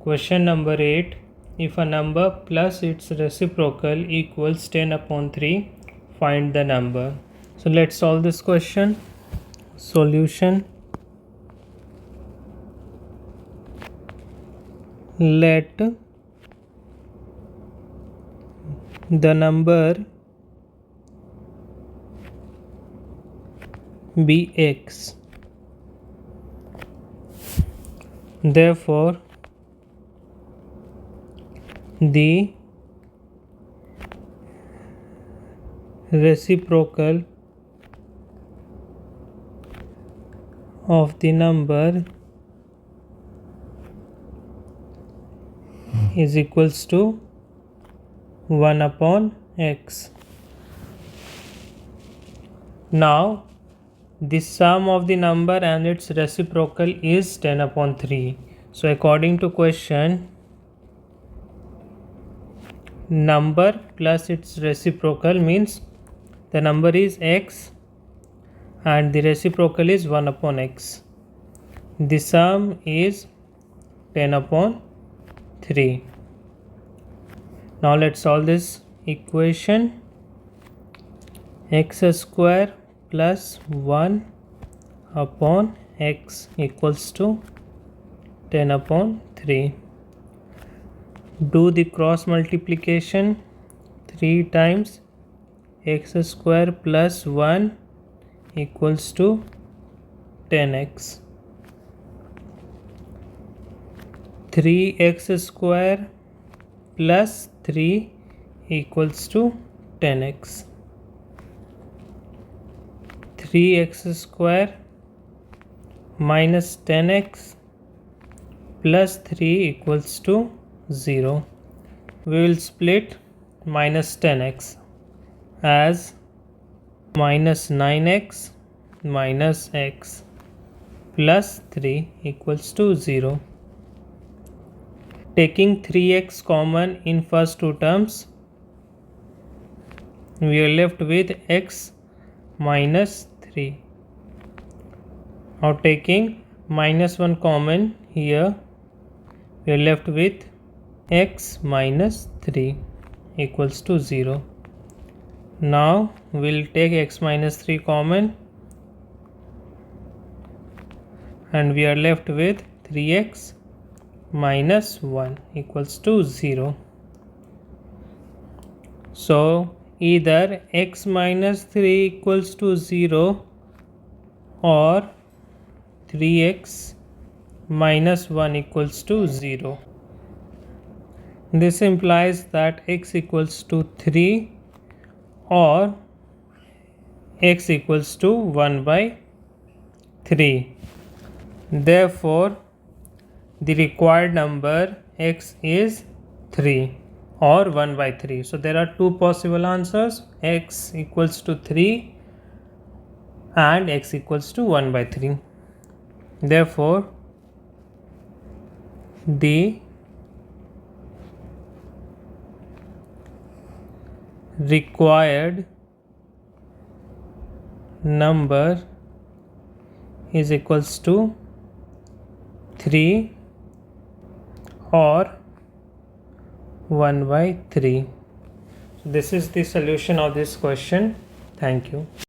Question number 8. If a number plus its reciprocal equals 10 upon 3, find the number. So let's solve this question. Solution. Let the number be x. Therefore, the reciprocal of the number is equals to 1 upon x. Now, the sum of the number and its reciprocal is 10 upon 3. So, according to question, number plus its reciprocal means the number is x and the reciprocal is 1 upon x. The sum is 10 upon 3. Now let's solve this equation. X square plus 1 upon x equals to 10 upon 3. Do the cross multiplication. 3 times x square plus 1 equals to 10x. 3x square plus 3 equals to 10x. 3x square minus 10x plus 3 equals to 0. We will split minus 10x as minus 9x minus x plus 3 equals to 0. Taking 3x common in first two terms, we are left with x minus 3. Now taking minus 1 common here, we are left with x minus 3 equals to 0. Now we will take x minus 3 common and we are left with 3x minus 1 equals to 0. So either x minus 3 equals to 0 or 3x minus 1 equals to 0. This implies that x equals to 3 or x equals to 1 by 3. Therefore, the required number x is 3 or 1 by 3. So there are two possible answers, x equals to 3 and x equals to 1 by 3. Therefore, the required number is equals to 3 or 1 by 3. So this is the solution of this question. Thank you.